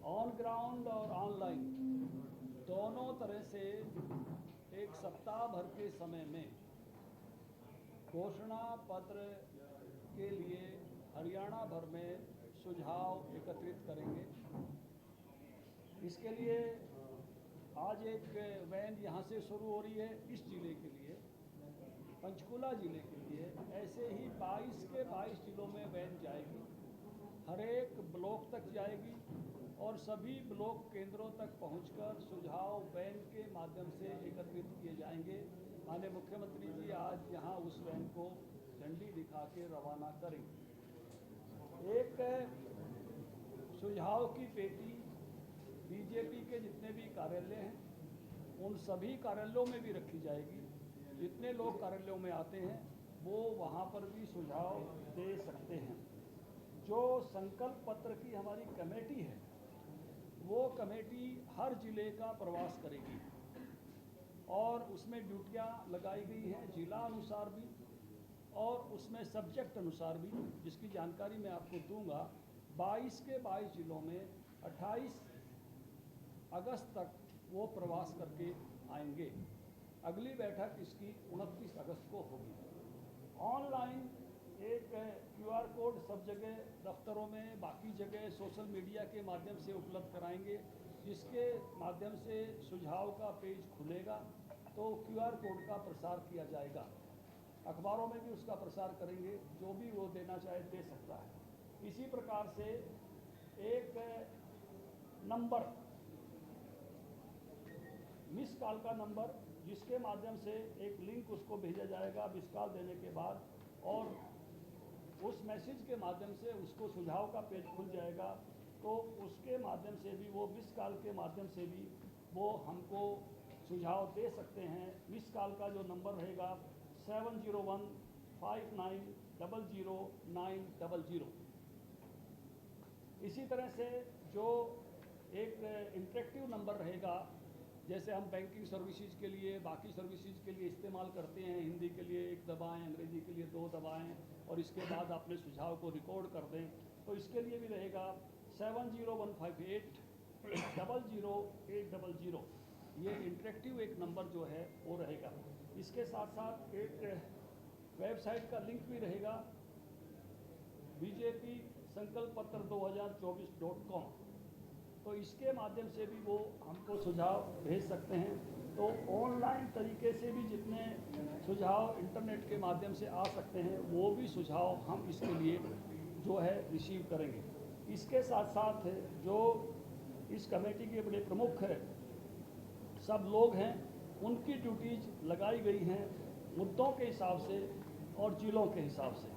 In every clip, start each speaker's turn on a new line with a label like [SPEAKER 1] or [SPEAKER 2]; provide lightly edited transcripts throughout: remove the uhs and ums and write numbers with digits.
[SPEAKER 1] On ground और online दोनों तरह से एक सप्ताह भर के समय में घोषणा पत्र के लिए हरियाणा भर में सुझाव एकत्रित करेंगे। इसके लिए आज एक वैन यहाँ से शुरू हो रही है इस जिले के लिए, पंचकुला जिले के लिए। ऐसे ही 22 के 22 जिलों में वैन जाएगी, हर एक ब्लॉक तक जाएगी और सभी ब्लॉक केंद्रों तक पहुंचकर सुझाव वैन के माध्यम से एकत्रित किए जाएंगे। माननीय मुख्यमंत्री जी आज यहाँ उस वैन को झंडी दिखा के रवाना करेंगे। एक सुझाव की पेटी बीजेपी के जितने भी कार्यालय हैं उन सभी कार्यालयों में भी रखी जाएगी। जितने लोग कार्यालयों में आते हैं वो वहाँ पर भी सुझाव दे सकते हैं। जो संकल्प पत्र की हमारी कमेटी है वो कमेटी हर जिले का प्रवास करेगी और उसमें ड्यूटियाँ लगाई गई हैं जिला अनुसार भी और उसमें सब्जेक्ट अनुसार भी, जिसकी जानकारी मैं आपको दूंगा। 22 के 22 जिलों में 28 अगस्त तक वो प्रवास करके आएंगे। अगली बैठक इसकी 29 अगस्त को होगी। ऑनलाइन एक QR कोड सब जगह दफ्तरों में, बाकी जगह सोशल मीडिया के माध्यम से उपलब्ध कराएंगे, जिसके माध्यम से सुझाव का पेज खुलेगा तो QR कोड का प्रसार किया जाएगा। अखबारों में भी उसका प्रसार करेंगे, जो भी वो देना चाहे दे सकता है। इसी प्रकार से एक नंबर, मिस कॉल का नंबर, जिसके माध्यम से एक लिंक उसको भेजा जाएगा मिस कॉल देने के बाद, और उस मैसेज के माध्यम से उसको सुझाव का पेज खुल जाएगा। तो उसके माध्यम से भी वो मिस कॉल के माध्यम से भी वो हमको सुझाव दे सकते हैं। मिस कॉल का जो नंबर रहेगा 7015900900। इसी तरह से जो एक इंटरेक्टिव नंबर रहेगा, जैसे हम बैंकिंग सर्विसेज के लिए, बाकी सर्विसेज के लिए इस्तेमाल करते हैं, हिंदी के लिए 1 दबाएं, अंग्रेजी के लिए 2 दबाएं और इसके बाद अपने सुझाव को रिकॉर्ड कर दें, तो इसके लिए भी रहेगा 7015800800। ये इंटरेक्टिव एक नंबर जो है वो रहेगा। इसके साथ साथ एक वेबसाइट का लिंक भी रहेगा, BJP संकल्प पत्र 2024.com। तो इसके माध्यम से भी वो हमको सुझाव भेज सकते हैं। तो ऑनलाइन तरीके से भी जितने सुझाव इंटरनेट के माध्यम से आ सकते हैं वो भी सुझाव हम इसके लिए जो है रिसीव करेंगे। इसके साथ साथ जो इस कमेटी के बड़े प्रमुख है सब लोग हैं, उनकी ड्यूटीज लगाई गई हैं मुद्दों के हिसाब से और जिलों के हिसाब से।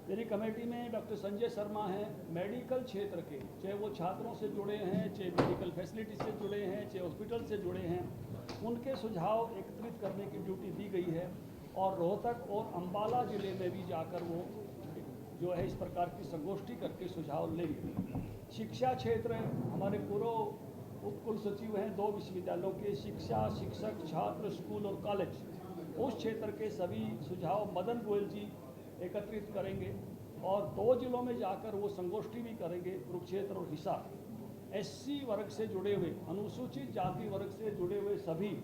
[SPEAKER 1] मेरी कमेटी में डॉक्टर संजय शर्मा हैं, मेडिकल क्षेत्र के, चाहे वो छात्रों से जुड़े हैं, चाहे मेडिकल फैसिलिटी से जुड़े हैं, चाहे हॉस्पिटल से जुड़े हैं, उनके सुझाव एकत्रित करने की ड्यूटी दी गई है। और रोहतक और अंबाला ज़िले में भी जाकर वो जो है इस प्रकार की संगोष्ठी करके सुझाव लेंगे। शिक्षा क्षेत्र, हमारे पूर्व उपकुल सचिव हैं 2 विश्वविद्यालयों के, शिक्षा, शिक्षक, छात्र, स्कूल और कॉलेज, उस क्षेत्र के सभी सुझाव मदन गोयल जी एकत्रित करेंगे और 2 जिलों में जाकर वो संगोष्ठी भी करेंगे, कुरुक्षेत्र और हिसार। SC वर्ग से जुड़े हुए, अनुसूचित जाति वर्ग से जुड़े हुए सभी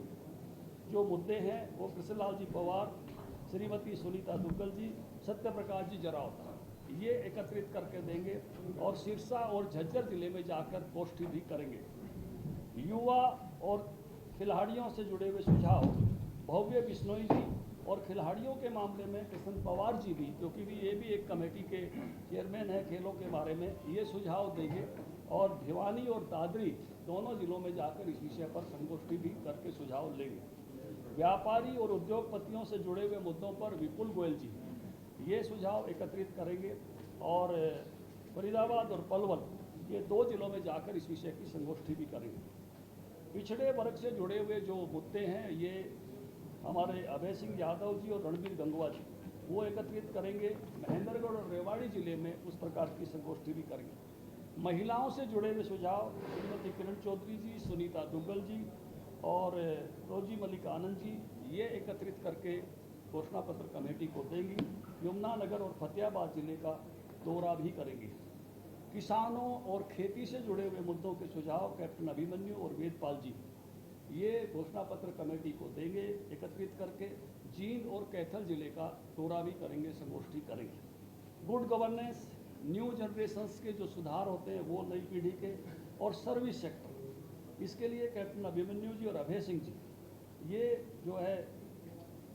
[SPEAKER 1] जो मुद्दे हैं वो कृष्णलाल जी पवार, श्रीमती सुनीता दुग्गल जी, सत्य प्रकाश जी जरावता, ये एकत्रित करके देंगे और सिरसा और झज्जर जिले में जाकर गोष्ठी भी करेंगे। युवा और खिलाड़ियों से जुड़े हुए सुझाव भव्य बिश्नोई जी और खिलाड़ियों के मामले में कृष्ण पवार जी भी, क्योंकि ये भी एक कमेटी के चेयरमैन है खेलों के बारे में, ये सुझाव देंगे। और भिवानी और दादरी दोनों जिलों में जाकर इस विषय पर संगोष्ठी भी करके सुझाव लेंगे। व्यापारी और उद्योगपतियों से जुड़े हुए मुद्दों पर विपुल गोयल जी ये सुझाव एकत्रित करेंगे और फरीदाबाद और पलवल ये 2 जिलों में जाकर इस विषय की संगोष्ठी भी करेंगे। पिछड़े वर्ग से जुड़े हुए जो मुद्दे हैं ये हमारे अभय सिंह यादव जी और रणबीर गंगवा जी वो एकत्रित करेंगे। महेंद्रगढ़ और रेवाड़ी जिले में उस प्रकार की संगोष्ठी भी करेंगे। महिलाओं से जुड़े हुए सुझाव श्रीमती किरण चौधरी जी, सुनीता दुग्गल जी और रोजी मलिक आनंद जी ये एकत्रित करके घोषणा पत्र कमेटी को देंगी। यमुनानगर और फतेहाबाद जिले का दौरा भी करेंगी। किसानों और खेती से जुड़े हुए मुद्दों के सुझाव कैप्टन अभिमन्यु और वेदपाल जी ये घोषणा पत्र कमेटी को देंगे एकत्रित करके। जींद और कैथल जिले का दौरा भी करेंगे, संगोष्ठी करेंगे। गुड गवर्नेंस, न्यू जनरेशंस के जो सुधार होते हैं वो नई पीढ़ी के, और सर्विस सेक्टर, इसके लिए कैप्टन अभिमन्यु जी और अभय सिंह जी ये जो है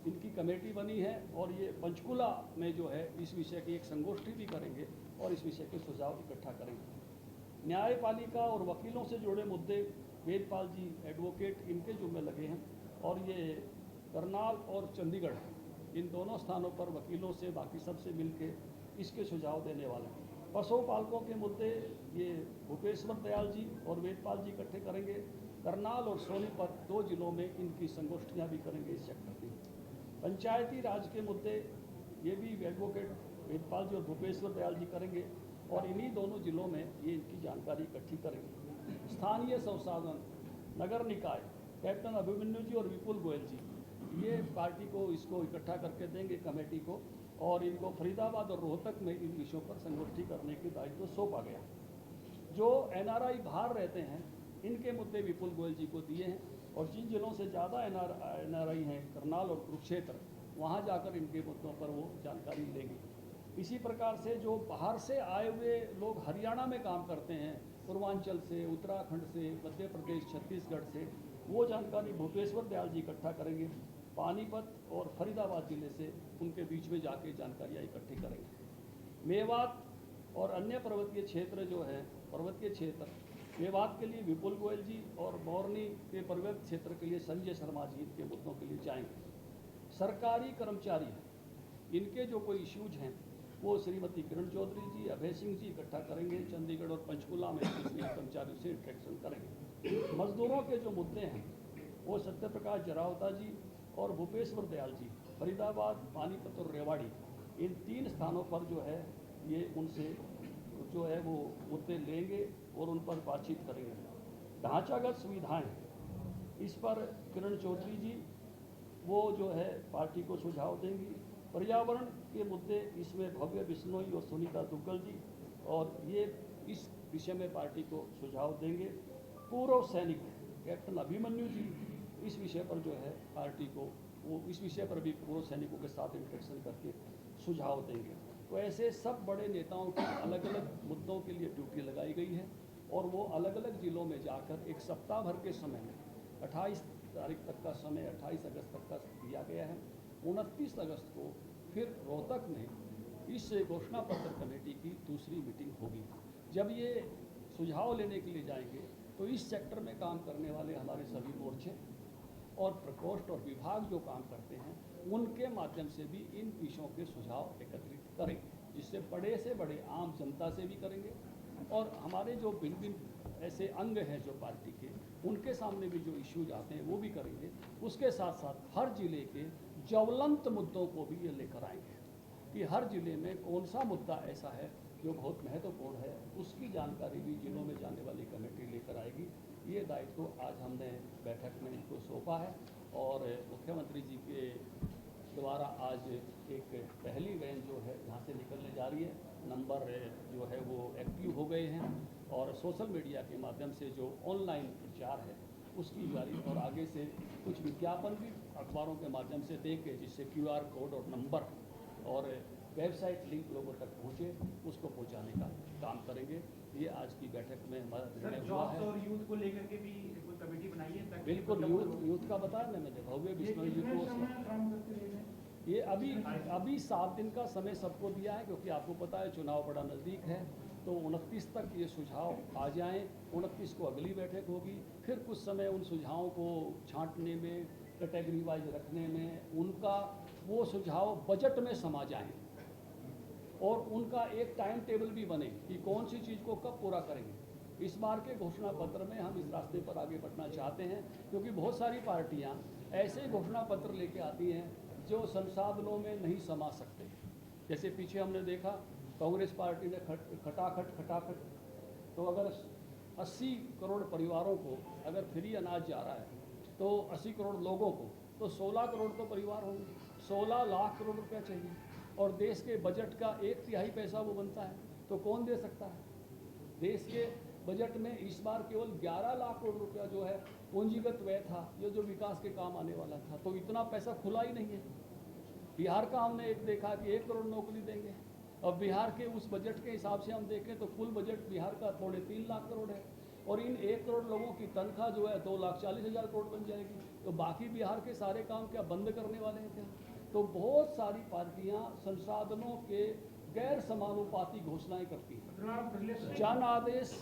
[SPEAKER 1] इनकी कमेटी बनी है, और ये पंचकुला में जो है इस विषय की एक संगोष्ठी भी करेंगे और इस विषय के सुझाव इकट्ठा करेंगे। न्यायपालिका और वकीलों से जुड़े मुद्दे वेदपाल जी एडवोकेट इनके जुम्मे लगे हैं, और ये करनाल और चंडीगढ़ इन दोनों स्थानों पर वकीलों से बाकी सबसे मिलके इसके सुझाव देने वाले हैं। पशुपालकों के मुद्दे ये भूपेश्वर दयाल जी और वेदपाल जी इकट्ठे करेंगे। करनाल और सोनीपत 2 जिलों में इनकी संगोष्ठियाँ भी करेंगे इस सेक्टर की। पंचायती राज के मुद्दे ये भी एडवोकेट वेदपाल जी और भूपेश्वर दयाल जी करेंगे, और इन्हीं दोनों जिलों में ये इनकी जानकारी इकट्ठी करेंगे। स्थानीय संसाधन, नगर निकाय, कैप्टन अभिमन्यु जी और विपुल गोयल जी ये पार्टी को इसको इकट्ठा करके देंगे कमेटी को, और इनको फरीदाबाद और रोहतक में इन विषयों पर संगोष्ठी करने के दायित्व सौंपा गया। जो NRI बाहर रहते हैं इनके मुद्दे विपुल गोयल जी को दिए हैं, और जिन जिलों से ज़्यादा NRI हैं, करनाल और कुरुक्षेत्र, वहाँ जाकर इनके मुद्दों पर वो जानकारी लेंगे। इसी प्रकार से जो बाहर से आए हुए लोग हरियाणा में काम करते हैं, पूर्वांचल से, उत्तराखंड से, मध्य प्रदेश, छत्तीसगढ़ से, वो जानकारी भूपेश्वर दयाल जी इकट्ठा करेंगे। पानीपत और फरीदाबाद जिले से उनके बीच में जाके जानकारियाँ इकट्ठी करेंगे। मेवात और अन्य पर्वतीय क्षेत्र जो है, पर्वतीय क्षेत्र, मेवात के लिए विपुल गोयल जी और बौरनी के पर्वत क्षेत्र के लिए संजय शर्मा जी के मुद्दों के लिए जाएंगे। सरकारी कर्मचारी इनके जो कोई इश्यूज हैं वो श्रीमती किरण चौधरी जी, अभय सिंह जी इकट्ठा करेंगे। चंडीगढ़ और पंचकुला में इसलिए कर्मचारियों से इंटरेक्शन करेंगे। मजदूरों के जो मुद्दे हैं वो सत्यप्रकाश जरावता जी और भूपेश्वर दयाल जी फरीदाबाद, पानीपत और रेवाड़ी इन 3 स्थानों पर जो है ये उनसे जो है वो मुद्दे लेंगे और उन पर बातचीत करेंगे। ढांचागत सुविधाएं, इस पर किरण चौधरी जी वो जो है पार्टी को सुझाव देंगी। पर्यावरण के मुद्दे, इसमें भव्य बिश्नोई और सुनीता दुग्गल जी, और ये इस विषय में पार्टी को सुझाव देंगे। पूर्व सैनिक कैप्टन अभिमन्यु जी इस विषय पर जो है पार्टी को वो इस विषय पर भी पूर्व सैनिकों के साथ इंटरेक्शन करके सुझाव देंगे। तो ऐसे सब बड़े नेताओं की अलग अलग मुद्दों के लिए ड्यूटी लगाई गई है, और वो अलग अलग जिलों में जाकर एक सप्ताह भर के समय में 28 तारीख तक का समय, 28 अगस्त तक का दिया गया है। 29 अगस्त को फिर रोहतक में इस घोषणा पत्र कमेटी की दूसरी मीटिंग होगी। जब ये सुझाव लेने के लिए जाएंगे तो इस सेक्टर में काम करने वाले हमारे सभी मोर्चे और प्रकोष्ठ और विभाग जो काम करते हैं उनके माध्यम से भी इन विषयों के सुझाव एकत्रित करेंगे, जिससे बड़े से बड़े आम जनता से भी करेंगे, और हमारे जो भिन्न भिन्न ऐसे अंग हैं जो पार्टी के, उनके सामने भी जो इश्यूज आते हैं वो भी करेंगे। उसके साथ साथ हर जिले के ज्वलंत मुद्दों को भी ये लेकर आएंगे कि हर जिले में कौन सा मुद्दा ऐसा है जो बहुत महत्वपूर्ण है, उसकी जानकारी भी जिलों में जाने वाली कमेटी लेकर आएगी। ये दायित्व आज हमने बैठक में इनको सौंपा है, और मुख्यमंत्री जी के द्वारा आज एक पहली वैन जो है यहाँ से निकलने जा रही है। नंबर जो है वो एक्टिव हो गए हैं, और सोशल मीडिया के माध्यम से जो ऑनलाइन प्रचार है उसकी जारी, और आगे से कुछ विज्ञापन भी अखबारों के माध्यम से देके, जिससे QR कोड और नंबर और वेबसाइट लिंक लोगों तक पहुँचे, उसको पहुँचाने का काम करेंगे। ये आज की बैठक में हमारा निर्णय हुआ है।
[SPEAKER 2] और यूथ को लेकर के भी कोई कमेटी बनाई है?
[SPEAKER 1] बिल्कुल, यूथ का बताया ना मैंने, भव्य बिश्नोई यूथ। ये अभी 7 दिन का समय सबको दिया है, क्योंकि आपको पता है चुनाव बड़ा नज़दीक है। तो 29 तक ये सुझाव आ जाएं। 29 को अगली बैठक होगी, फिर कुछ समय उन सुझावों को छांटने में, कैटेगरी वाइज रखने में, उनका वो सुझाव बजट में समा जाएं, और उनका एक टाइम टेबल भी बने कि कौन सी चीज़ को कब पूरा करेंगे। इस बार के घोषणा पत्र में हम इस रास्ते पर आगे बढ़ना चाहते हैं, क्योंकि बहुत सारी पार्टियां ऐसे घोषणा पत्र लेके आती हैं जो संसाधनों में नहीं समा सकते। जैसे पीछे हमने देखा कांग्रेस पार्टी ने खटाखट तो अगर 80 करोड़ परिवारों को अगर फ्री अनाज जा रहा है तो 80 करोड़ लोगों को तो 16 करोड़ तो परिवार होंगे, 16 लाख करोड़ रुपया चाहिए, और देश के बजट का 1/3 पैसा वो बनता है, तो कौन दे सकता है? देश के बजट में इस बार केवल 11 लाख करोड़ रुपया जो है पूंजीगत व्यय था, ये जो विकास के काम आने वाला था, तो इतना पैसा खुला ही नहीं है। बिहार का हमने एक देखा कि 1 करोड़ नौकरी देंगे, और बिहार के उस बजट के हिसाब से हम देखें तो कुल बजट बिहार का 3.5 लाख करोड़ है, और इन 1 करोड़ लोगों की तनख्वाह जो है 2,40,000 करोड़ बन जाएगी। तो बाकी बिहार के सारे काम क्या बंद करने वाले हैं क्या? तो बहुत सारी पार्टियां संसाधनों के गैर समानुपाती घोषणाएं करती हैं, जन आदेश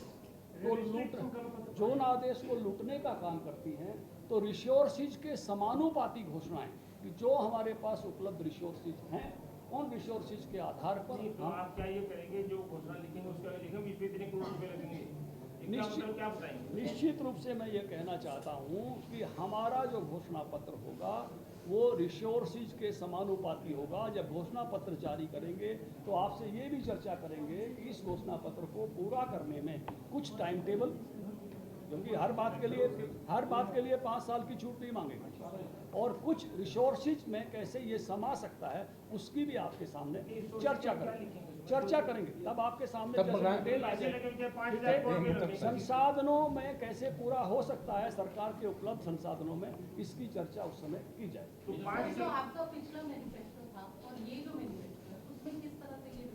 [SPEAKER 1] को लूटने का काम करती हैं, तो रिसोर्सेज के समानुपाती घोषणाएं कि जो हमारे पास उपलब्ध रिसोर्सेज हैं उन रिसोर्सेज के आधार पर
[SPEAKER 2] तो आप क्या ये करेंगे जो घोषणा लिखेंगे उसके आगे लिखेंगे इसमें इतने करोड़ रुपए लगेंगे, क्या बताएंगे?
[SPEAKER 1] निश्चित रूप से मैं ये कहना चाहता हूँ कि हमारा जो घोषणा पत्र होगा वो रिसोर्सेज के समानुपाती होगा। जब घोषणा पत्र जारी करेंगे तो आपसे ये भी चर्चा करेंगे कि इस घोषणा पत्र को पूरा करने में कुछ टाइम टेबल, क्योंकि हर बात के लिए 5 साल की छूट नहीं मांगेंगे, और कुछ रिसोर्सेज में कैसे ये समा सकता है उसकी भी आपके सामने चर्चा करेंगे। तब आपके सामने डिटेल आ जाएगी। संसाधनों में कैसे पूरा हो सकता है, सरकार के उपलब्ध संसाधनों में, इसकी चर्चा उस समय की जाएगी।
[SPEAKER 3] तो जो आपका पिछला मैनिफेस्टो था और ये जो मैनिफेस्टो है उसमें किस तरह से ये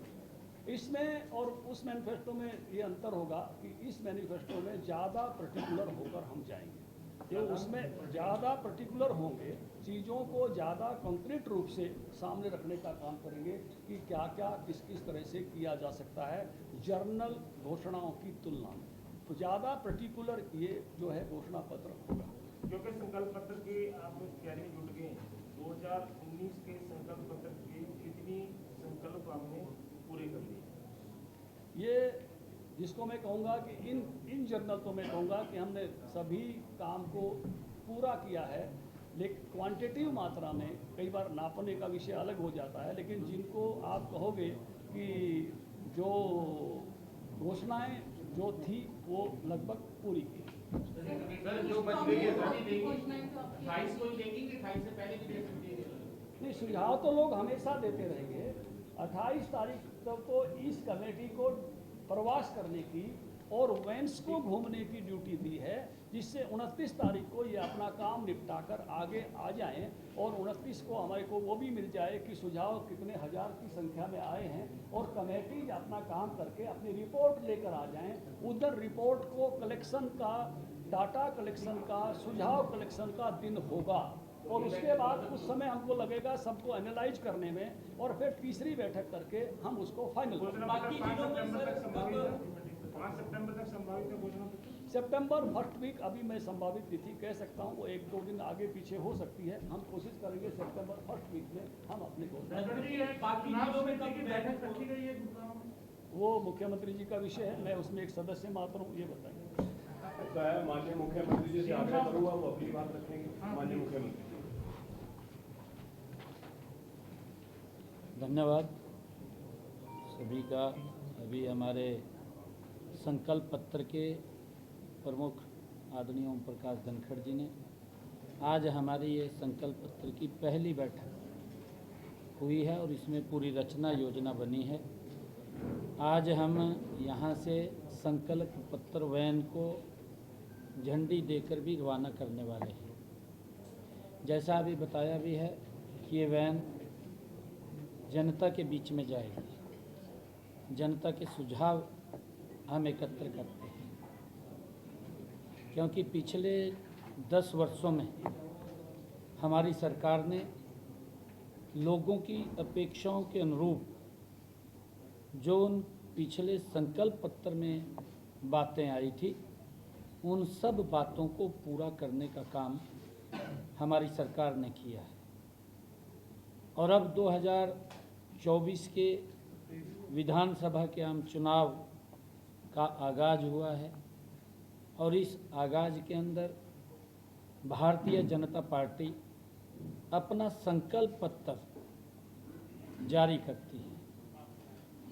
[SPEAKER 1] इसमें और उस मैनिफेस्टो में ये अंतर होगा कि इस मैनिफेस्टो में ज़्यादा पर्टिकुलर होकर हम जाएंगे, तो उसमें ज़्यादा पर्टिकुलर होंगे, चीज़ों को ज़्यादा कंक्रीट रूप से सामने रखने का काम करेंगे कि क्या क्या किस किस तरह से किया जा सकता है जर्नल घोषणाओं की तुलना में। तो ज़्यादा पर्टिकुलर ये जो है घोषणा पत्र होगा।
[SPEAKER 2] क्योंकि संकल्प पत्र की आप तैयारी में जुट गए, 2019 के संकल्प पत्र के कितनी संकल्प आपने पूरे कर लिए?
[SPEAKER 1] ये जिसको मैं कहूँगा कि इन जनरल तो मैं कहूँगा कि हमने सभी काम को पूरा किया है, लेकिन क्वांटिटिव मात्रा में कई बार नापने का विषय अलग हो जाता है, लेकिन जिनको आप कहोगे कि जो घोषणाएं जो थी वो लगभग पूरी की।
[SPEAKER 2] सर जो बच गई है 28 को देंगे कि 28 से पहले भी दे सकती है?
[SPEAKER 1] नहीं, सुझाव तो लोग हमेशा देते रहेंगे। 28 तारीख तक तो इस कमेटी को प्रवास करने की और वेंस को घूमने की ड्यूटी दी है, जिससे 29 तारीख को ये अपना काम निपटाकर आगे आ जाएं, और 29 को हमारे को वो भी मिल जाए कि सुझाव कितने हज़ार की संख्या में आए हैं, और कमेटी अपना काम करके अपनी रिपोर्ट लेकर आ जाएं। उधर रिपोर्ट को कलेक्शन का, डाटा कलेक्शन का, सुझाव कलेक्शन का दिन होगा, और उसके बाद कुछ समय हमको लगेगा सबको एनालाइज करने में, और फिर तीसरी बैठक करके हम उसको फाइनल करेंगे।
[SPEAKER 2] 5 सितंबर तक संभावित है घोषणा पत्र?
[SPEAKER 1] सितंबर फर्स्ट वीक अभी मैं संभावित तिथि कह सकता हूँ, वो 1-2 दिन आगे पीछे हो सकती है। हम कोशिश करेंगे सितंबर फर्स्ट वीक में हम अपने घोषणा, वो मुख्यमंत्री जी का विषय है, मैं उसमें एक सदस्य मात्र हूँ, ये बताएंगे।
[SPEAKER 4] ऐसा है, माननीय मुख्यमंत्री जी से आग्रह करूँगा वो अपनी बात रखेंगे। माननीय मुख्यमंत्री,
[SPEAKER 5] धन्यवाद सभी का। अभी हमारे संकल्प पत्र के प्रमुख आदरणीय ओम प्रकाश धनखड़ जी ने आज हमारी ये संकल्प पत्र की पहली बैठक हुई है, और इसमें पूरी रचना योजना बनी है। आज हम यहाँ से संकल्प पत्र वैन को झंडी देकर भी रवाना करने वाले हैं। जैसा अभी बताया भी है कि ये वैन जनता के बीच में जाएगी, जनता के सुझाव हम एकत्र करते हैं, क्योंकि पिछले 10 वर्षों में हमारी सरकार ने लोगों की अपेक्षाओं के अनुरूप जो उन पिछले संकल्प पत्र में बातें आई थी, उन सब बातों को पूरा करने का काम हमारी सरकार ने किया है। और अब 2024 के विधानसभा के आम चुनाव का आगाज हुआ है, और इस आगाज के अंदर भारतीय जनता पार्टी अपना संकल्प पत्र जारी करती है।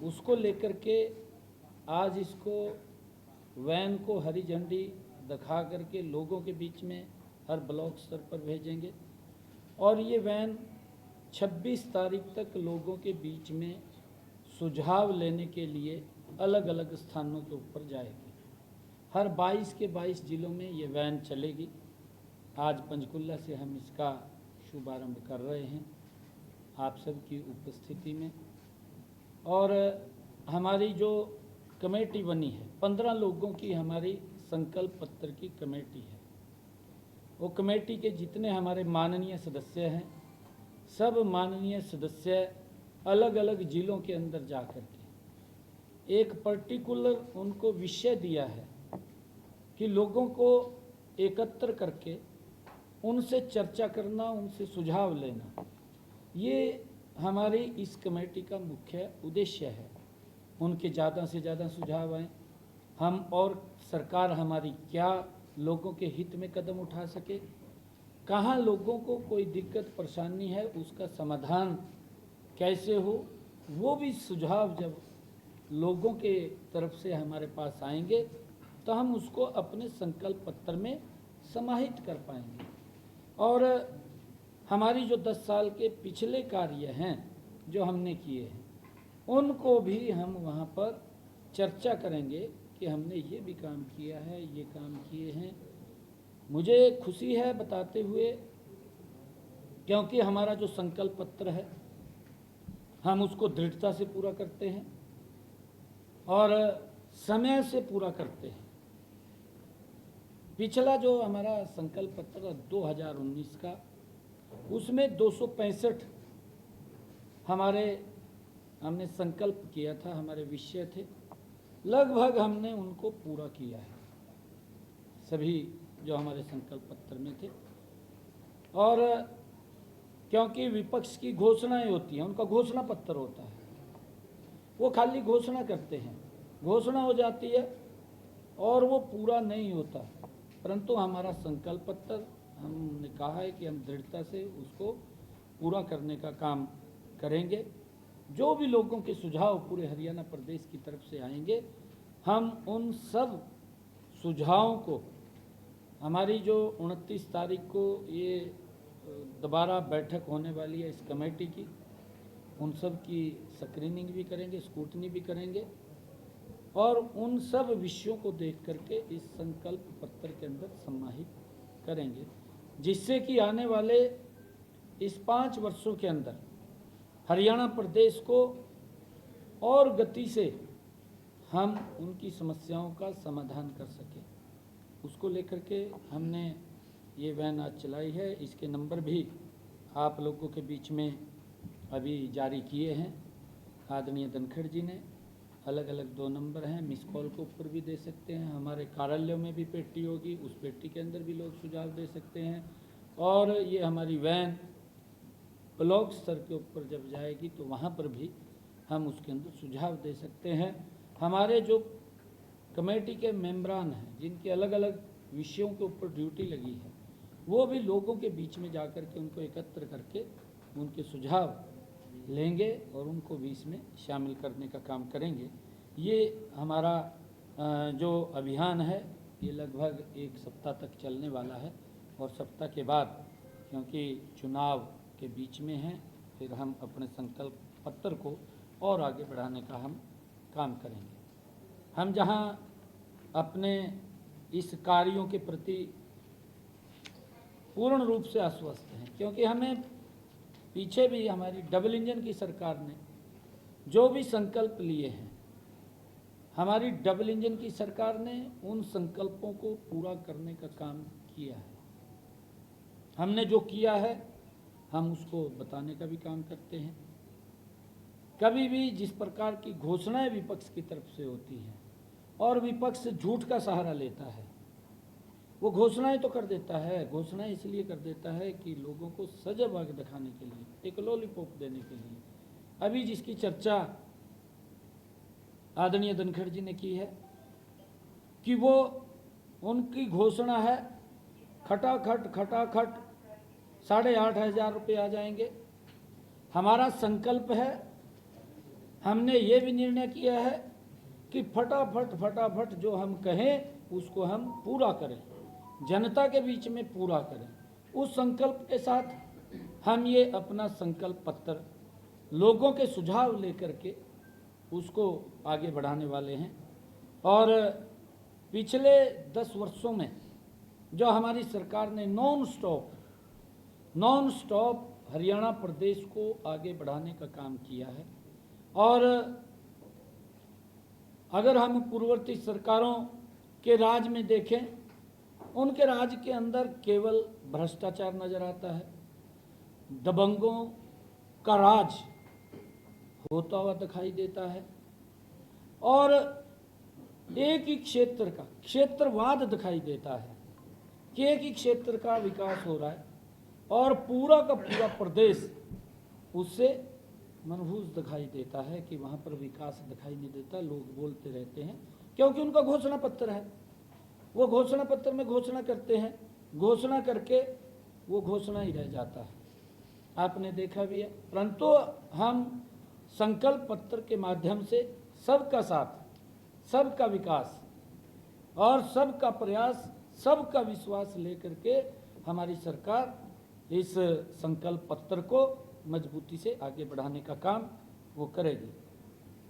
[SPEAKER 5] उसको लेकर के आज इसको वैन को हरी झंडी दिखा करके लोगों के बीच में हर ब्लॉक स्तर पर भेजेंगे, और ये वैन 26 तारीख तक लोगों के बीच में सुझाव लेने के लिए अलग अलग स्थानों के ऊपर जाएगी। हर 22 के 22 जिलों में ये वैन चलेगी। आज पंचकुला से हम इसका शुभारंभ कर रहे हैं आप सबकी उपस्थिति में। और हमारी जो कमेटी बनी है, 15 लोगों की हमारी संकल्प पत्र की कमेटी है। वो कमेटी के जितने हमारे माननीय सदस्य हैं, सब माननीय सदस्य अलग अलग जिलों के अंदर जा कर के एक पर्टिकुलर उनको विषय दिया है कि लोगों को एकत्र करके उनसे चर्चा करना, उनसे सुझाव लेना। ये हमारी इस कमेटी का मुख्य उद्देश्य है। उनके ज़्यादा से ज़्यादा सुझाव आएँ, हम और सरकार हमारी क्या लोगों के हित में कदम उठा सके, कहाँ लोगों को कोई दिक्कत परेशानी है उसका समाधान कैसे हो, वो भी सुझाव जब लोगों के तरफ से हमारे पास आएंगे तो हम उसको अपने संकल्प पत्र में समाहित कर पाएंगे। और हमारी जो 10 साल के पिछले कार्य हैं जो हमने किए हैं, उनको भी हम वहाँ पर चर्चा करेंगे कि हमने ये भी काम किया है, ये काम किए हैं। मुझे खुशी है बताते हुए, क्योंकि हमारा जो संकल्प पत्र है हम उसको दृढ़ता से पूरा करते हैं और समय से पूरा करते हैं। पिछला जो हमारा संकल्प पत्र 2019 का, उसमें 265 हमने संकल्प किया था, हमारे विषय थे। लगभग हमने उनको पूरा किया है, सभी जो हमारे संकल्प पत्र में थे। और क्योंकि विपक्ष की घोषणाएं होती हैं, उनका घोषणा पत्र होता है, वो खाली घोषणा करते हैं, घोषणा हो जाती है और वो पूरा नहीं होता। परंतु हमारा संकल्प पत्र, हमने कहा है कि हम दृढ़ता से उसको पूरा करने का काम करेंगे। जो भी लोगों के सुझाव पूरे हरियाणा प्रदेश की तरफ से आएंगे, हम उन सब सुझावों को, हमारी जो 29 तारीख को ये दोबारा बैठक होने वाली है इस कमेटी की, उन सब की स्क्रीनिंग भी करेंगे, स्क्रूटनी भी करेंगे और उन सब विषयों को देख करके इस संकल्प पत्र के अंदर समाहित करेंगे, जिससे कि आने वाले इस 5 वर्षों के अंदर हरियाणा प्रदेश को और गति से हम उनकी समस्याओं का समाधान कर सकें, उसको लेकर के हमने ये वैन आज चलाई है। इसके नंबर भी आप लोगों के बीच में अभी जारी किए हैं आदरणीय धनखड़ जी ने। अलग अलग 2 नंबर हैं, मिस कॉल के ऊपर भी दे सकते हैं। हमारे कार्यालयों में भी पेटी होगी, उस पेटी के अंदर भी लोग सुझाव दे सकते हैं। और ये हमारी वैन ब्लॉक स्तर के ऊपर जब जाएगी तो वहाँ पर भी हम उसके अंदर सुझाव दे सकते हैं। हमारे जो कमेटी के मेंबरान हैं, जिनके अलग अलग विषयों के ऊपर ड्यूटी लगी है, वो भी लोगों के बीच में जाकर के उनको एकत्र करके उनके सुझाव लेंगे और उनको भी इसमें शामिल करने का काम करेंगे। ये हमारा जो अभियान है ये लगभग 1 सप्ताह तक चलने वाला है और सप्ताह के बाद, क्योंकि चुनाव के बीच में हैं, फिर हम अपने संकल्प पत्र को और आगे बढ़ाने का हम काम करेंगे। हम जहां अपने इस कार्यों के प्रति पूर्ण रूप से आश्वस्त हैं, क्योंकि हमें पीछे भी हमारी डबल इंजन की सरकार ने जो भी संकल्प लिए हैं, हमारी डबल इंजन की सरकार ने उन संकल्पों को पूरा करने का काम किया है। हमने जो किया है हम उसको बताने का भी काम करते हैं। कभी भी जिस प्रकार की घोषणाएं विपक्ष की तरफ से होती हैं और विपक्ष झूठ का सहारा लेता है, वो घोषणाएं तो कर देता है, घोषणाएं इसलिए कर देता है कि लोगों को सजग दिखाने के लिए, एक लॉलीपॉप देने के लिए। अभी जिसकी चर्चा आदरणीय धनखड़ जी ने की है कि वो उनकी घोषणा है खटाखट 8,500 रुपये आ जाएंगे। हमारा संकल्प है, हमने ये भी निर्णय किया है कि फटाफट जो हम कहें उसको हम पूरा करें, जनता के बीच में पूरा करें। उस संकल्प के साथ हम ये अपना संकल्प पत्र लोगों के सुझाव लेकर के उसको आगे बढ़ाने वाले हैं। और पिछले 10 वर्षों में जो हमारी सरकार ने नॉन स्टॉप हरियाणा प्रदेश को आगे बढ़ाने का काम किया है। और अगर हम पूर्ववर्ती सरकारों के राज में देखें, उनके राज के अंदर केवल भ्रष्टाचार नजर आता है, दबंगों का राज होता हुआ दिखाई देता है और एक ही क्षेत्र का क्षेत्रवाद दिखाई देता है कि एक ही क्षेत्र का विकास हो रहा है और पूरा का पूरा प्रदेश उससे मनहूस दिखाई देता है कि वहाँ पर विकास दिखाई नहीं देता। लोग बोलते रहते हैं क्योंकि उनका घोषणा पत्र है, वो घोषणा पत्र में घोषणा करते हैं, घोषणा करके वो घोषणा ही रह जाता है, आपने देखा भी है। परंतु हम संकल्प पत्र के माध्यम से सबका साथ, सबका विकास और सबका प्रयास, सबका विश्वास लेकर के हमारी सरकार इस संकल्प पत्र को मजबूती से आगे बढ़ाने का काम वो करेगी।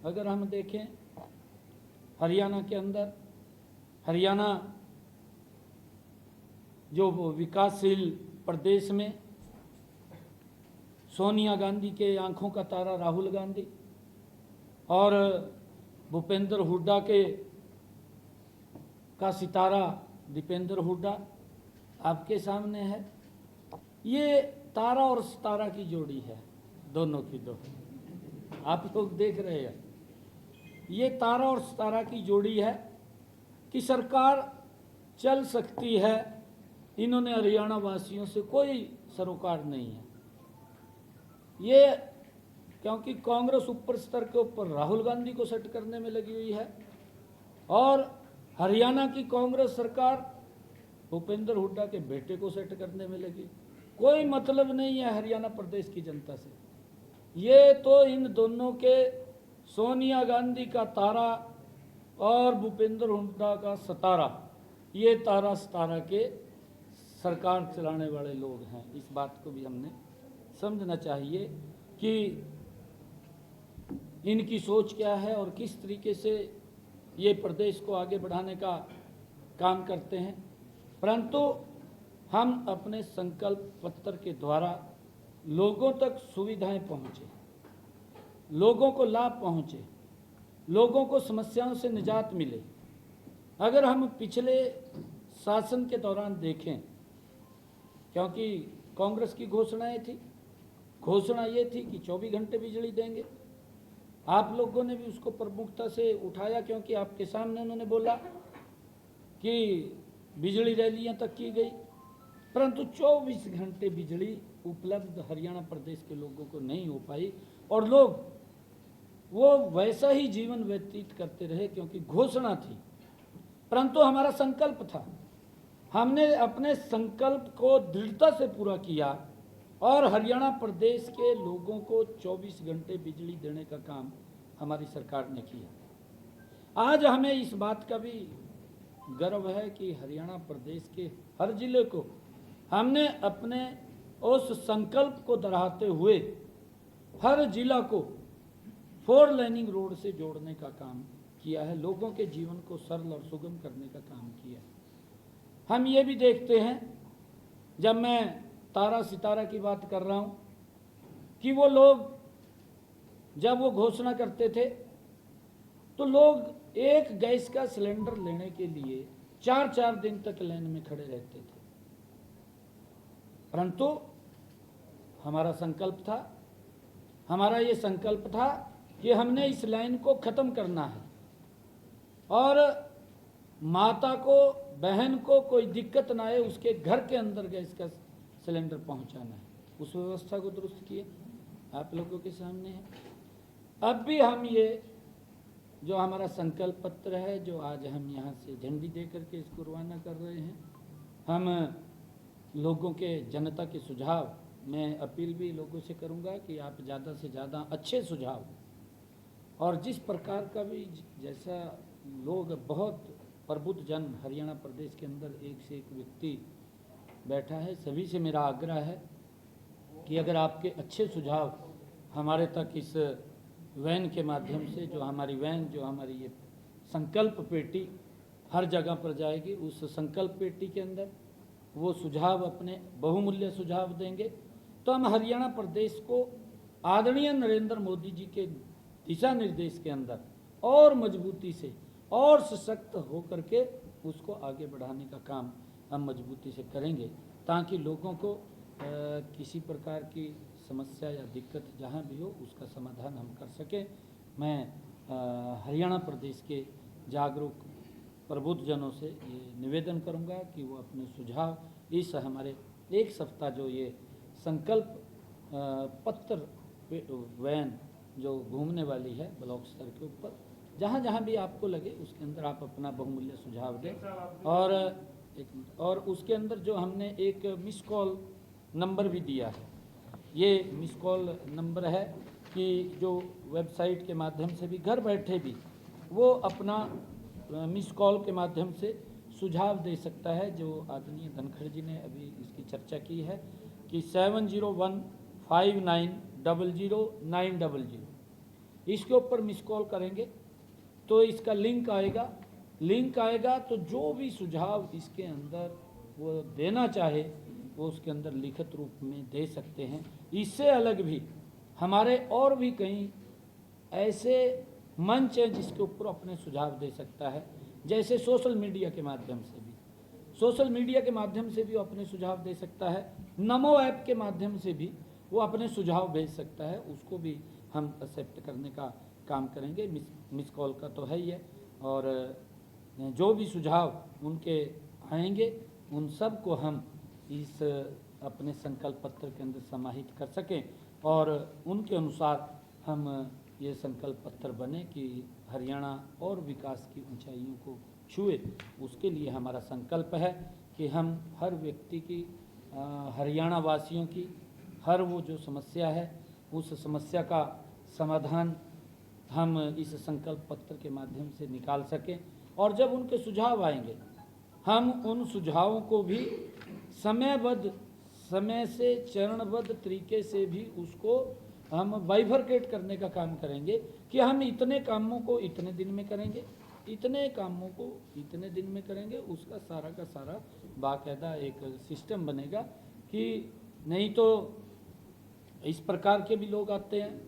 [SPEAKER 5] अगर हम देखें हरियाणा के अंदर, हरियाणा जो विकासशील प्रदेश में सोनिया गांधी के आंखों का तारा राहुल गांधी और भूपेंद्र हुड्डा का सितारा दीपेंद्र हुड्डा आपके सामने है। ये तारा और सितारा की जोड़ी है, दोनों की दो, आप लोग देख रहे हैं। ये तारा और सितारा की जोड़ी है कि सरकार चल सकती है, इन्होंने हरियाणा वासियों से कोई सरोकार नहीं है। ये क्योंकि कांग्रेस ऊपर स्तर के ऊपर राहुल गांधी को सेट करने में लगी हुई है और हरियाणा की कांग्रेस सरकार भूपेंद्र हुड्डा के बेटे को सेट करने में लगी। कोई मतलब नहीं है हरियाणा प्रदेश की जनता से। ये तो इन दोनों के, सोनिया गांधी का तारा और भूपेंद्र हुड्डा का सितारा, ये तारा सितारा के सरकार चलाने वाले लोग हैं। इस बात को भी हमने समझना चाहिए कि इनकी सोच क्या है और किस तरीके से ये प्रदेश को आगे बढ़ाने का काम करते हैं। परंतु हम अपने संकल्प पत्र के द्वारा लोगों तक सुविधाएं पहुंचे, लोगों को लाभ पहुंचे, लोगों को समस्याओं से निजात मिले। अगर हम पिछले शासन के दौरान देखें, क्योंकि कांग्रेस की घोषणाएं थी, घोषणा ये थी कि 24 घंटे बिजली देंगे। आप लोगों ने भी उसको प्रमुखता से उठाया क्योंकि आपके सामने उन्होंने बोला कि बिजली रैलियां तक की गई, परंतु 24 घंटे बिजली उपलब्ध हरियाणा प्रदेश के लोगों को नहीं हो पाई और लोग वो वैसा ही जीवन व्यतीत करते रहे क्योंकि घोषणा थी। परंतु हमारा संकल्प था, हमने अपने संकल्प को दृढ़ता से पूरा किया और हरियाणा प्रदेश के लोगों को 24 घंटे बिजली देने का काम हमारी सरकार ने किया। आज हमें इस बात का भी गर्व है कि हरियाणा प्रदेश के हर जिले को हमने अपने उस संकल्प को दोहराते हुए हर जिला को 4 लेनिंग रोड से जोड़ने का काम किया है, लोगों के जीवन को सरल और सुगम करने का काम किया है। हम ये भी देखते हैं, जब मैं तारा सितारा की बात कर रहा हूँ, कि वो लोग जब वो घोषणा करते थे तो लोग एक गैस का सिलेंडर लेने के लिए 4-4 दिन तक लाइन में खड़े रहते थे। परंतु हमारा संकल्प था, हमारा ये संकल्प था कि हमने इस लाइन को ख़त्म करना है और माता को, बहन को कोई दिक्कत ना आए, उसके घर के अंदर गैस का सिलेंडर पहुंचाना है। उस व्यवस्था को दुरुस्त किए, आप लोगों के सामने है। अब भी हम ये जो हमारा संकल्प पत्र है, जो आज हम यहाँ से झंडी दे करके इसको रवाना कर रहे हैं, हम लोगों के, जनता के सुझाव, मैं अपील भी लोगों से करूँगा कि आप ज़्यादा से ज़्यादा अच्छे सुझाव, और जिस प्रकार का भी, जैसा लोग, बहुत प्रबुद्ध जन हरियाणा प्रदेश के अंदर एक से एक व्यक्ति बैठा है, सभी से मेरा आग्रह है कि अगर आपके अच्छे सुझाव हमारे तक इस वैन के माध्यम से, जो हमारी वैन, जो हमारी ये संकल्प पेटी हर जगह पर जाएगी, उस संकल्प पेटी के अंदर वो सुझाव, अपने बहुमूल्य सुझाव देंगे। तो हम हरियाणा प्रदेश को आदरणीय नरेंद्र मोदी जी के दिशा निर्देश के अंदर और मजबूती से और सशक्त होकर के उसको आगे बढ़ाने का काम हम मजबूती से करेंगे, ताकि लोगों को किसी प्रकार की समस्या या दिक्कत जहाँ भी हो उसका समाधान हम कर सकें। मैं हरियाणा प्रदेश के जागरूक प्रबुद्ध जनों से ये निवेदन करूंगा कि वो अपने सुझाव इस हमारे एक सप्ताह जो ये संकल्प पत्र वैन जो घूमने वाली है ब्लॉक स्तर के ऊपर, जहाँ जहाँ भी आपको लगे उसके अंदर आप अपना बहुमूल्य सुझाव दें। और उसके अंदर जो हमने एक मिस कॉल नंबर भी दिया है, ये मिस कॉल नंबर है कि जो वेबसाइट के माध्यम से भी घर बैठे भी वो अपना मिस कॉल के माध्यम से सुझाव दे सकता है। जो आदरणीय धनखड़ जी ने अभी इसकी चर्चा की है कि 7015900900 इसके ऊपर मिस कॉल करेंगे तो इसका लिंक आएगा तो जो भी सुझाव इसके अंदर वो देना चाहे वो उसके अंदर लिखित रूप में दे सकते हैं। इससे अलग भी हमारे और भी कई ऐसे मंच हैं जिसके ऊपर अपने सुझाव दे सकता है, जैसे सोशल मीडिया के माध्यम से भी वो अपने सुझाव दे सकता है। नमो ऐप के माध्यम से भी वो अपने सुझाव भेज सकता है, उसको भी हम एक्सेप्ट करने का काम करेंगे। मिस कॉल का तो है ही है, और जो भी सुझाव उनके आएंगे उन सब को हम इस अपने संकल्प पत्र के अंदर समाहित कर सकें और उनके अनुसार हम ये संकल्प पत्र बने कि हरियाणा और विकास की ऊंचाइयों को छुए। उसके लिए हमारा संकल्प है कि हम हर व्यक्ति की, हरियाणा वासियों की हर वो जो समस्या है उस समस्या का समाधान हम इस संकल्प पत्र के माध्यम से निकाल सकें। और जब उनके सुझाव आएंगे हम उन सुझावों को भी समय से चरणबद्ध तरीके से भी उसको हम बाइफरकेट करने का काम करेंगे कि हम इतने कामों को इतने दिन में करेंगे, इतने कामों को इतने दिन में करेंगे। उसका सारा का सारा बाकायदा एक सिस्टम बनेगा कि नहीं तो इस प्रकार के भी लोग आते हैं,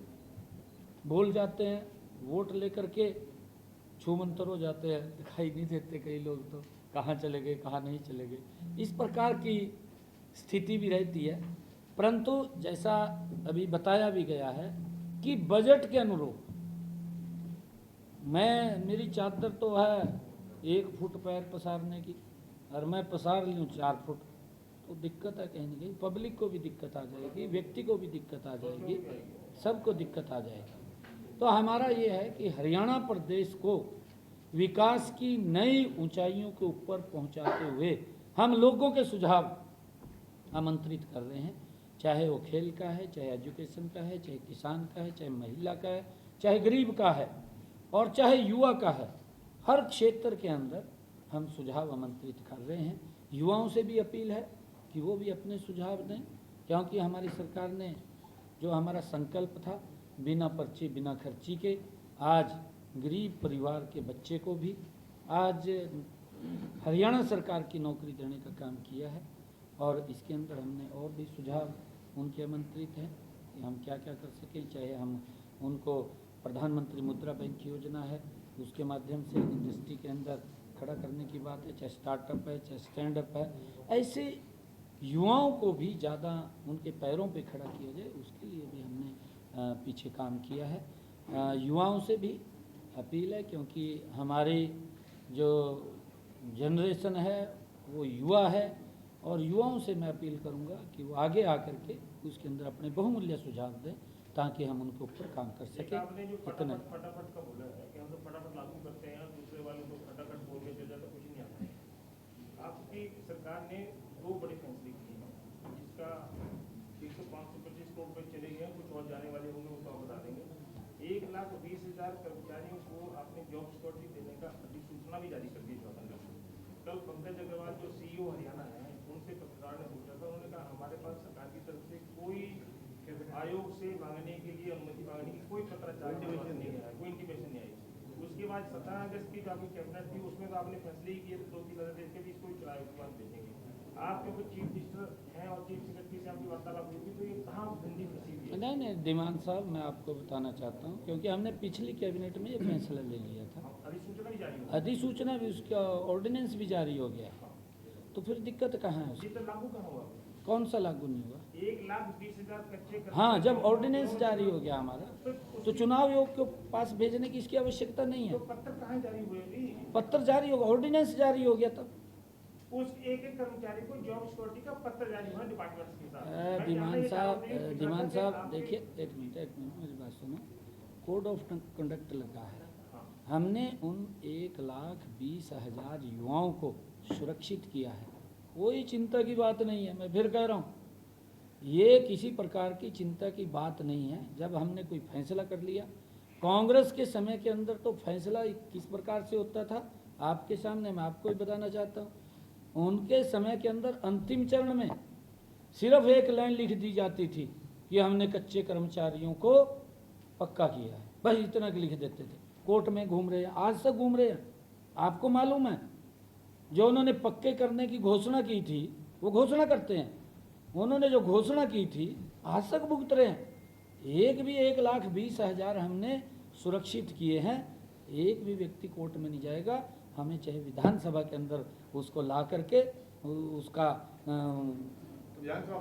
[SPEAKER 5] भूल जाते हैं, वोट लेकर के छूमंतर हो जाते हैं, दिखाई नहीं देते कई लोग, तो कहाँ चले गए कहाँ नहीं चले गए, इस प्रकार की स्थिति भी रहती है। परंतु जैसा अभी बताया भी गया है कि बजट के अनुरूप मेरी चादर तो है 1 फुट पैर पसारने की और मैं पसार लूँ 4 फुट, तो दिक्कत है कहीं ना कहीं। पब्लिक को भी दिक्कत आ जाएगी, व्यक्ति को भी दिक्कत आ जाएगी, सबको दिक्कत आ जाएगी। तो हमारा ये है कि हरियाणा प्रदेश को विकास की नई ऊंचाइयों के ऊपर पहुंचाते हुए हम लोगों के सुझाव आमंत्रित कर रहे हैं, चाहे वो खेल का है, चाहे एजुकेशन का है, चाहे किसान का है, चाहे महिला का है, चाहे गरीब का है और चाहे युवा का है। हर क्षेत्र के अंदर हम सुझाव आमंत्रित कर रहे हैं। युवाओं से भी अपील है कि वो भी अपने सुझाव दें, क्योंकि हमारी सरकार ने जो हमारा संकल्प था बिना पर्ची बिना खर्ची के आज गरीब परिवार के बच्चे को भी आज हरियाणा सरकार की नौकरी देने का काम किया है। और इसके अंदर हमने और भी सुझाव उनके आमंत्रित हैं कि हम क्या क्या कर सकें, चाहे हम उनको प्रधानमंत्री मुद्रा बैंक योजना है उसके माध्यम से इंडस्ट्री के अंदर खड़ा करने की बात है, चाहे स्टार्टअप है, चाहे स्टैंड अप है, ऐसे युवाओं को भी ज़्यादा उनके पैरों पे खड़ा किया जाए, उसके लिए भी हमने पीछे काम किया है। युवाओं से भी अपील है, क्योंकि हमारी जो जनरेशन है वो युवा है, और युवाओं से मैं अपील करूंगा कि वो आगे आकर के उसके अंदर अपने बहुमूल्य सुझाव दें ताकि हम उनके ऊपर काम कर सकें।
[SPEAKER 2] आपने जो
[SPEAKER 5] इतना
[SPEAKER 2] फटाफट का बोला है कि हम तो फटाफट लागू करते हैं, दूसरे वाले तो फटाफट बोल के चल जाता, कुछ नहीं आता है। आपकी सरकार ने 2 बड़े फैसले किए हैं, जिसका 125 करोड़ रुपये चले गए हैं, कुछ और जाने वाले होंगे वो तो आप बता देंगे। 1,20,000 कर्मचारियों को आपने जॉब सिक्योरिटी देने का अधिसूचना भी जारी कर दी 14 अगस्त को। कल पंकज अग्रवाल जो CEO हरियाणा है उनसे पत्रकार ने पूछा था, उन्होंने कहा हमारे पास सरकार की तरफ से कोई आयोग से मांगने के लिए अनुमति मांगने की कोई पत्राचार इंटीमेशन नहीं आया, कोई इंटीमेशन नहीं आई। उसके बाद 17 अगस्त की जो आपकी कैबिनेट थी उसमें तो आपने फैसले ही किए 2-3 नजर देख के भी इसको चुनाव के बाद भेजेंगे। आप क्योंकि चीफ मिनिस्टर हैं और चीफ सेक्रेटरी से आपकी वार्तालाप हुई थी, तो ये कहाँ भिंडी फंसी हुई है?
[SPEAKER 5] नहीं दिमान साहब, मैं आपको बताना चाहता हूँ, क्योंकि हमने पिछली कैबिनेट में ये फैसला ले लिया था।
[SPEAKER 2] अधिसूचना भी जारी हो
[SPEAKER 5] अधिसूचना भी, उसका ऑर्डिनेंस भी जारी हो गया, तो फिर दिक्कत कहाँ है उसकी?
[SPEAKER 2] ये तो लागू कहाँ हुआ?
[SPEAKER 5] कौन सा लागू नहीं हुआ?
[SPEAKER 2] 1,20,000 कच्चे
[SPEAKER 5] हाँ, जब ऑर्डिनेंस जारी हो गया हमारा, तो चुनाव आयोग के पास भेजने की इसकी आवश्यकता नहीं है।
[SPEAKER 2] तो पत्र कहाँ जारी हुए जी?
[SPEAKER 5] पत्र जारी होगा, ऑर्डिनेंस जारी हो गया तब।
[SPEAKER 2] उस एक कर्मचारी को जॉब सिक्योरिटी का पत्र जारी हुआ डिपार्टमेंट के साथ। मैं
[SPEAKER 5] दिमान
[SPEAKER 2] जानना ये चाह रहा
[SPEAKER 5] साहब,
[SPEAKER 2] हूँ कि
[SPEAKER 5] दिमान
[SPEAKER 2] कि
[SPEAKER 5] साहब
[SPEAKER 2] आपके-
[SPEAKER 5] देखिए, एक मिनट मेरी बात सुनो। कोड ऑफ कंडक्ट लगा है,
[SPEAKER 2] हाँ।
[SPEAKER 5] हमने उन 1,20,000 युवाओं को सुरक्षित किया है, कोई चिंता की बात नहीं है। मैं फिर कह रहा हूँ, ये किसी प्रकार की चिंता की बात नहीं है। जब हमने कोई फैसला कर लिया, कांग्रेस के समय के अंदर तो फैसला किस प्रकार से होता था आपके सामने मैं आपको भी बताना चाहता हूँ। उनके समय के अंदर अंतिम चरण में सिर्फ एक लाइन लिख दी जाती थी कि हमने कच्चे कर्मचारियों को पक्का किया है, बस इतना लिख देते थे। कोर्ट में घूम रहे हैं, आज तक घूम रहे हैं। आपको मालूम है, जो उन्होंने पक्के करने की घोषणा की थी वो घोषणा करते हैं, उन्होंने जो घोषणा की थी आज तक भुगत रहे हैं। एक भी 1,20,000 हमने सुरक्षित किए हैं, एक भी व्यक्ति कोर्ट में नहीं जाएगा। हमें चाहे विधानसभा के अंदर उसको ला करके उसका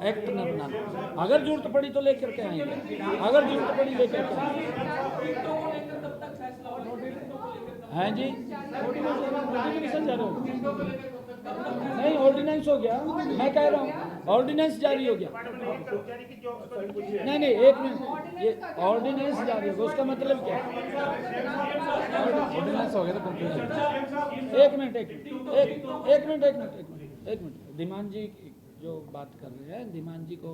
[SPEAKER 5] एक्ट न बनाना, अगर जरूरत पड़ी तो लेकर के आएंगे, अगर जरूरत पड़ी लेकर के हैं जी। नोटिफिकेशन जारी हो गया, नहीं ऑर्डिनेंस हो गया, मैं कह रहा हूँ ऑर्डिनेंस जारी हो गया।
[SPEAKER 2] डिपार्टमेंट एक कर्मचारी की जॉब सिक्योरिटी
[SPEAKER 5] नहीं एक मिनट, ये ऑर्डिनेंस जारी होगा, उसका मतलब क्या है? ऑर्डिनेंस हो गया तो कंफ्यूजन। एक मिनट, दिमान जी जो बात कर रहे हैं, दिमान जी को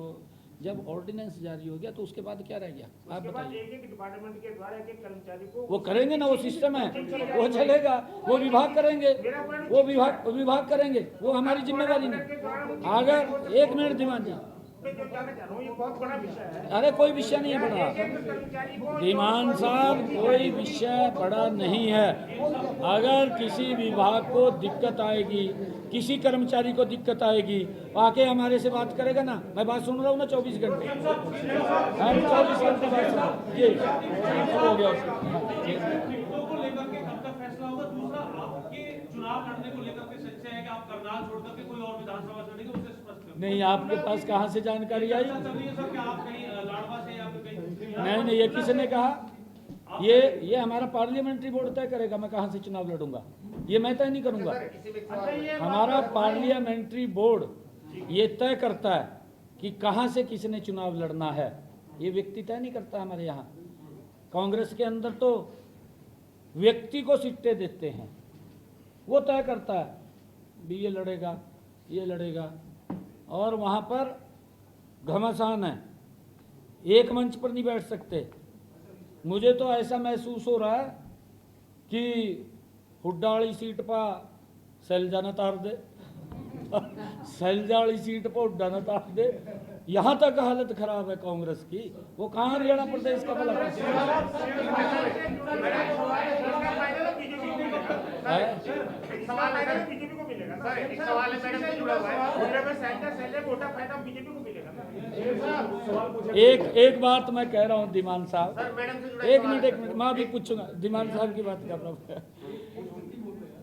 [SPEAKER 5] जब ऑर्डिनेंस जारी हो गया तो उसके बाद क्या रह गया आप
[SPEAKER 2] उसके बाद
[SPEAKER 5] बताइए।
[SPEAKER 2] एक डिपार्टमेंट के द्वारा एक कर्मचारी को
[SPEAKER 5] वो करेंगे ना, वो सिस्टम है, वो चलेगा, वो विभाग करेंगे, वो विभाग करेंगे, वो हमारी जिम्मेदारी नहीं। अगर एक मिनट दिमान जी,
[SPEAKER 2] मैं जो जानना चाह रहा हूँ, ये बहुत बड़ा विषय है।
[SPEAKER 5] अरे कोई विषय नहीं है बड़ा,
[SPEAKER 2] कर्मचारी को
[SPEAKER 5] दिमान साहब कोई विषय बड़ा नहीं है। अगर किसी विभाग को दिक्कत आएगी, किसी कर्मचारी को दिक्कत आएगी, आके हमारे से बात करेगा ना। मैं बात सुन रहा हूँ ना 24 घंटे, हम 24 घंटे बात सुन रहे हैं। जी हो गया
[SPEAKER 6] टिकटों को लेकर के कब तक फैसला होगा? दूसरा, आपके चुनाव लड़ने को लेकर के सच्चाई है कि आप करनाल छोड़ करके कोई और विधानसभा चुनेंगे, उससे स्पष्ट करें।
[SPEAKER 5] नहीं, आपके पास कहाँ से जानकारी आई?
[SPEAKER 6] चर्चा चल रही है सर कि आप कहीं लाडवा से या फिर कहीं
[SPEAKER 5] नहीं, ये किसने कहा? ये हमारा पार्लियामेंट्री बोर्ड तय करेगा मैं कहाँ से चुनाव लड़ूंगा, ये मैं तय नहीं करूंगा। हमारा पार्लियामेंट्री बोर्ड ये तय करता है कि कहाँ से किसने चुनाव लड़ना है, ये व्यक्ति तय नहीं करता। हमारे यहाँ कांग्रेस के अंदर तो व्यक्ति को सीटें देते हैं, वो तय करता है भी ये लड़ेगा, ये लड़ेगा, और वहाँ पर घमासान है, एक मंच पर नहीं बैठ सकते। मुझे तो ऐसा महसूस हो रहा है कि हुड्डा वाली सीट पर सैलजा न तार दे, सैलजा वाली सीट पर हुड्डा न तार दे। यहाँ तक हालत खराब है कांग्रेस की, वो कहाँ हरियाणा प्रदेश का भला है?
[SPEAKER 2] सवाल आएगा तो बीजेपी को मिलेगा ना। एक सवाल है मैडम से जुड़ा हुआ है, उसमें सैलजा मोटा फायदा बीजेपी को मिलेगा ना।
[SPEAKER 5] एक बात मैं कह रहा हूँ दिमान साहब, एक मिनट मैं भी पूछूंगा, दिमान साहब की बात कर रहा हूँ।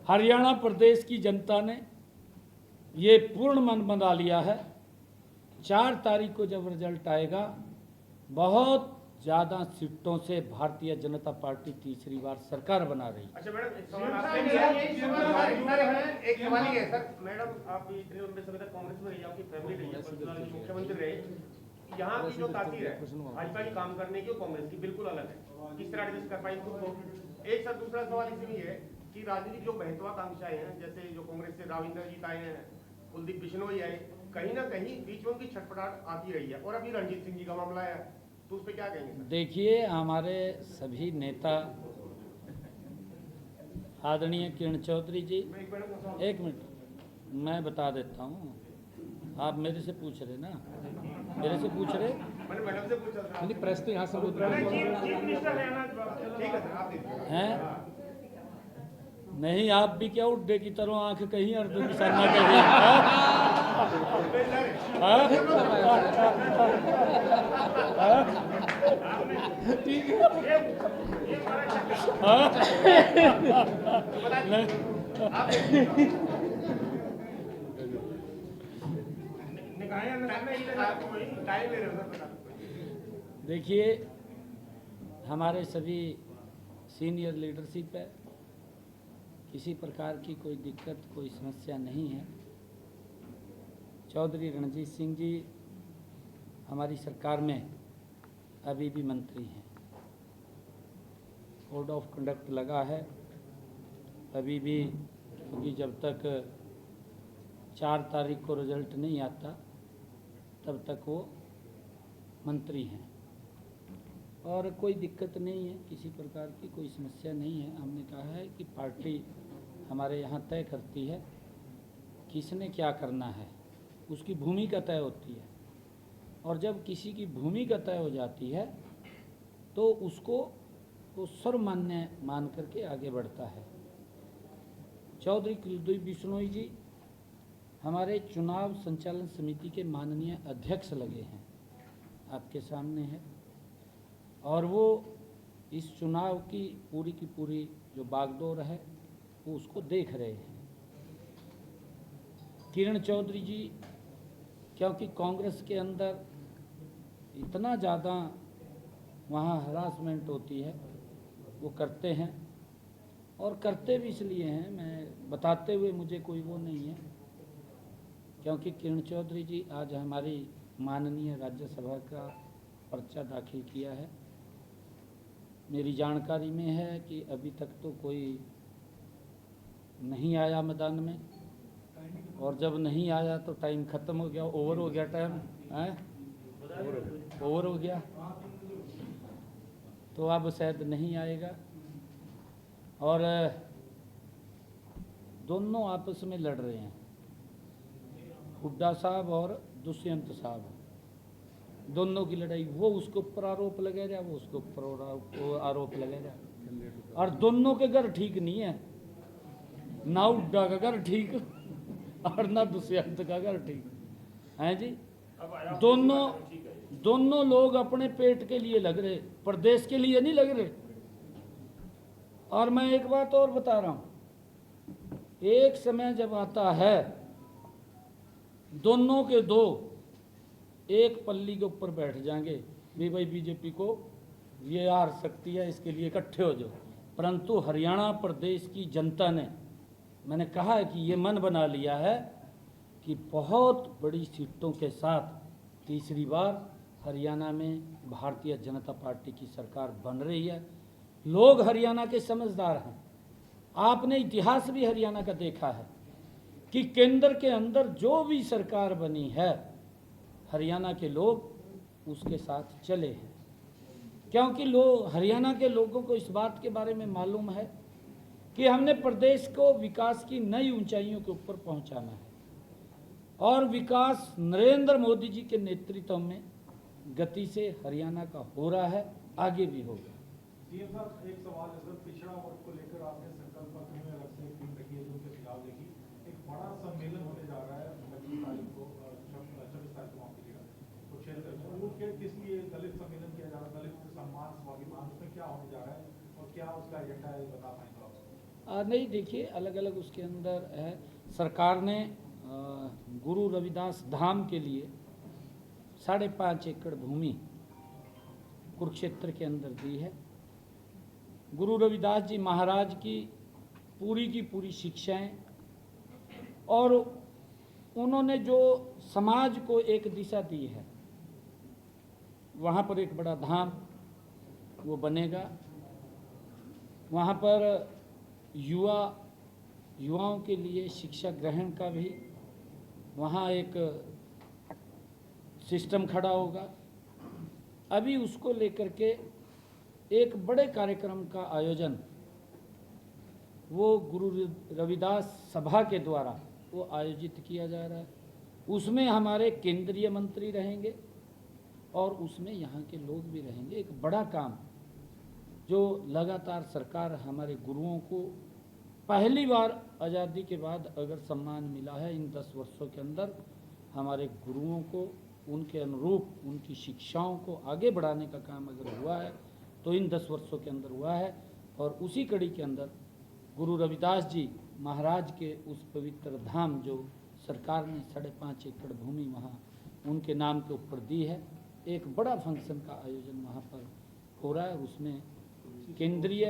[SPEAKER 5] हरियाणा प्रदेश की जनता ने ये पूर्ण मन बना लिया है, 4 तारीख को जब रिजल्ट आएगा, बहुत ज़्यादा सीटों से भारतीय जनता पार्टी तीसरी बार सरकार बना रही है।
[SPEAKER 2] अच्छा मैडम, एक सवाल एक सवाल ही है सर। मैडम, आप इतने लंबे समय तक कांग्रेस में रही, आपकी फैमिली रही है, मुख्यमंत्री रहे, यहाँ की जो तासीर है भाजपा की काम करने की और कांग्रेस की बिल्कुल अलग है, किस तरह एडजस्ट कर पाई खुद को? एक सर, दूसरा सवाल इसलिए है कि राजनीतिक जो महत्वाकांक्षाएं हैं, जैसे जो कांग्रेस से राव इंद्रजीत आए हैं, कुलदीप बिश्नोई आए, कहीं ना कहीं बीच में उनकी छटपटाहट आती रही है, और अभी रणजीत सिंह जी का मामला है, तो उस पर क्या कहेंगे सर?
[SPEAKER 5] देखिए, हमारे सभी नेता आदरणीय किरण चौधरी जी, एक मिनट मैं बता देता हूँ, आप मेरे से पूछ रहे ना, मेरे से पूछ रहे
[SPEAKER 4] मैंने मैडम से पूछा था।
[SPEAKER 5] नहीं, प्रेस तो यहाँ संबोधित
[SPEAKER 2] चीफ मिनिस्टर हरियाणा
[SPEAKER 4] ठीक है सर, आप देखिए।
[SPEAKER 5] हैं। नहीं, आप भी क्या उड्डे की तरह आंख कहीं और निशाना कहीं। हाँ? ठीक है। हाँ?
[SPEAKER 4] टाइम ले रहे हो सर।
[SPEAKER 5] देखिए, हमारे सभी सीनियर लीडरशिप है, किसी प्रकार की कोई दिक्कत, कोई समस्या नहीं है। चौधरी रणजीत सिंह जी हमारी सरकार में अभी भी मंत्री हैं। कोड ऑफ कंडक्ट लगा है अभी भी, क्योंकि जब तक 4 तारीख को रिजल्ट नहीं आता तब तक वो मंत्री हैं और कोई दिक्कत नहीं है, किसी प्रकार की कोई समस्या नहीं है। हमने कहा है कि पार्टी हमारे यहाँ तय करती है किसने क्या करना है, उसकी भूमिका तय होती है और जब किसी की भूमिका तय हो जाती है तो उसको वो सर्वमान्य मान करके आगे बढ़ता है। चौधरी कुलदीप बिश्नोई जी हमारे चुनाव संचालन समिति के माननीय अध्यक्ष लगे हैं, आपके सामने है, और वो इस चुनाव की पूरी जो बागडोर है वो उसको देख रहे हैं। किरण चौधरी जी, क्योंकि कांग्रेस के अंदर इतना ज़्यादा वहाँ हरासमेंट होती है, वो करते हैं और करते भी इसलिए हैं, मैं बताते हुए मुझे कोई वो नहीं है, क्योंकि किरण चौधरी जी आज हमारी माननीय राज्यसभा का पर्चा दाखिल किया है। मेरी जानकारी में है कि अभी तक तो कोई नहीं आया मैदान में, और जब नहीं आया तो टाइम ख़त्म हो गया, ओवर हो गया टाइम, ओवर हो गया, तो अब शायद नहीं आएगा। और दोनों आपस में लड़ रहे हैं, हुड्डा साहब और दुष्यंत साहब, दोनों की लड़ाई। वो उसके ऊपर आरोप लगा रहा, वो उसके ऊपर आरोप लगा रहा, और दोनों के घर ठीक नहीं है, ना हुड्डा का घर ठीक और ना दुष्यंत का घर ठीक है जी। दोनों लोग अपने पेट के लिए लग रहे, प्रदेश के लिए नहीं लग रहे। और मैं एक बात और बता रहा हूं, एक समय जब आता है दोनों के दो एक पल्ली के ऊपर बैठ जाएंगे, भी भाई बीजेपी को ये हार सकती है, इसके लिए इकट्ठे हो जाओ। परंतु हरियाणा प्रदेश की जनता ने, मैंने कहा है कि ये मन बना लिया है कि बहुत बड़ी सीटों के साथ तीसरी बार हरियाणा में भारतीय जनता पार्टी की सरकार बन रही है। लोग हरियाणा के समझदार हैं। आपने इतिहास भी हरियाणा का देखा है कि केंद्र के अंदर जो भी सरकार बनी है, हरियाणा के लोग उसके साथ चले हैं, क्योंकि हरियाणा के लोगों को इस बात के बारे में मालूम है कि हमने प्रदेश को विकास की नई ऊंचाइयों के ऊपर पहुंचाना है, और विकास नरेंद्र मोदी जी के नेतृत्व में गति से हरियाणा का हो रहा है, आगे भी होगा।
[SPEAKER 7] सीएम साहब, एक सवाल है सर, पिछड़ा वर्ग को लेकर आपने संकल्प पत्र में अलग से एक टीम रखी है जो उनके सुझाव देगी। एक बड़ा सम्मेलन होने जा रहा है 25 तारीख को, 26 तारीख को माफ कीजिएगा, कुरुक्षेत्र में। वो किस लिए दलित सम्मेलन किया जा रहा है, दलित सम्मान स्वाभिमान, उसमें क्या होने जा रहा है और क्या उसका एजेंडा है, बता पाएंगे आप?
[SPEAKER 5] नहीं, देखिए, अलग अलग उसके अंदर है। सरकार ने गुरु रविदास धाम के लिए 5.5 एकड़ भूमि कुरुक्षेत्र के अंदर दी है। गुरु रविदास जी महाराज की पूरी शिक्षाएं, और उन्होंने जो समाज को एक दिशा दी है, वहाँ पर एक बड़ा धाम वो बनेगा। वहाँ पर युवाओं के लिए शिक्षा ग्रहण का भी वहाँ एक सिस्टम खड़ा होगा। अभी उसको लेकर के एक बड़े कार्यक्रम का आयोजन वो गुरु रविदास सभा के द्वारा वो आयोजित किया जा रहा है। उसमें हमारे केंद्रीय मंत्री रहेंगे, और उसमें यहाँ के लोग भी रहेंगे। एक बड़ा काम जो लगातार सरकार हमारे गुरुओं को पहली बार आज़ादी के बाद अगर सम्मान मिला है इन 10 वर्षों के अंदर, हमारे गुरुओं को उनके अनुरूप उनकी शिक्षाओं को आगे बढ़ाने का काम अगर हुआ है तो इन 10 वर्षों के अंदर हुआ है। और उसी कड़ी के अंदर गुरु रविदास जी महाराज के उस पवित्र धाम जो सरकार ने 5.5 एकड़ भूमि वहाँ उनके नाम के ऊपर दी है, एक बड़ा फंक्शन का आयोजन वहाँ पर हो रहा है। उसमें केंद्रीय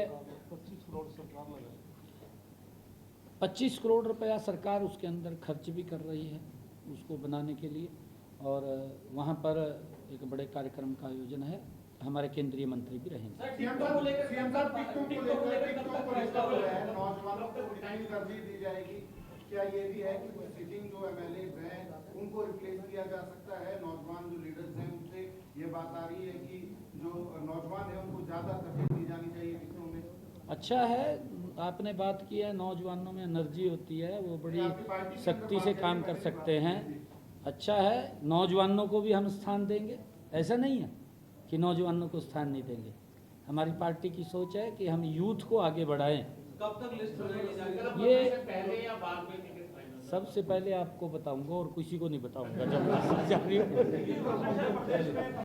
[SPEAKER 1] 25 करोड़ सरकार लगाए,
[SPEAKER 5] 25 करोड़ रुपया सरकार उसके अंदर खर्च भी कर रही है उसको बनाने के लिए। और वहाँ पर एक बड़े कार्यक्रम का आयोजन है, हमारे केंद्रीय मंत्री भी रहेंगे।
[SPEAKER 8] नौजवानों को रिटाइल तरजीह दी जाएगी, क्या ये भी है कि कुछ सिटिंग जो एमएलए हैं उनको रिप्लेस किया जा सकता है? नौजवान जो लीडर्स हैं उनसे ये बात आ रही है कि जो नौजवान है उनको ज़्यादा तरजीह दी जानी चाहिए टिकटों में।
[SPEAKER 5] अच्छा है, आपने बात की है, नौजवानों में एनर्जी होती है, वो बड़ी सख्ती से काम कर सकते हैं। अच्छा है, नौजवानों को भी हम स्थान देंगे, ऐसा नहीं है कि नौजवानों को स्थान नहीं देंगे। हमारी पार्टी की सोच है कि हम यूथ को आगे बढ़ाएं।
[SPEAKER 6] कब तक लिस्ट बनाई जाएगी?
[SPEAKER 5] ये
[SPEAKER 2] पहले या बाद में टिकट फाइनल?
[SPEAKER 5] सबसे पहले आपको बताऊंगा और किसी को नहीं बताऊंगा जब जारी हो।